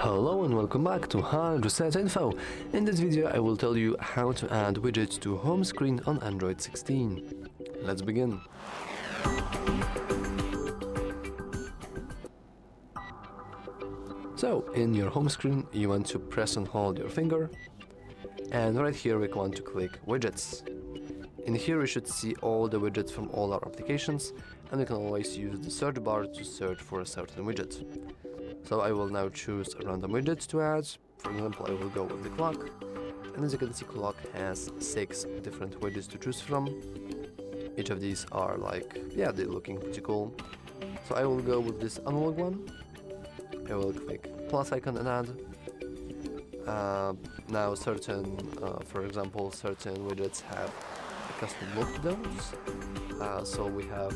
Hello and welcome back to HardReset.Info. In this video I will tell you how to add widgets to home screen on Android 16. Let's begin. So, in your home screen you want to press and hold your finger, and right here we want to click widgets. In here we should see all the widgets from all our applications, and we can always use the search bar to search for a certain widget. So I will now choose a random widget to add. For example, I will go with the clock, and as you can see, clock has 6 different widgets to choose from. Each of these are they're looking pretty cool. So I will go with this analog one. I will click plus icon and add. Now for example, certain widgets have a custom look to those. So we have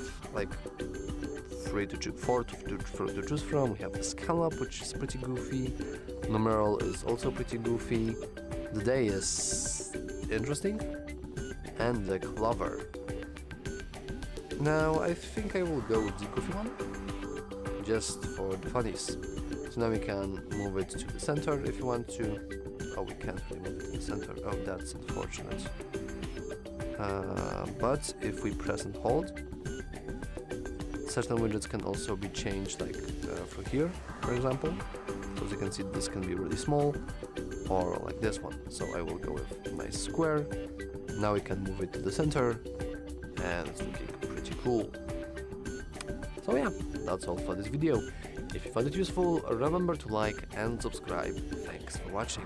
four to choose from. We have the scallop, which is pretty goofy. Numeral is also pretty goofy. The day is interesting, and the clover. Now I think I will go with the goofy one, just for the funnies. So now we can move it to the center if you want to. Oh, we can't really move it to the center. Oh, that's unfortunate. But if we press and hold, certain widgets can also be changed, through here, for example. So as you can see, this can be really small, or like this one. So I will go with a nice square. Now we can move it to the center, and it's looking pretty cool. So yeah, that's all for this video. If you found it useful, remember to like and subscribe. Thanks for watching.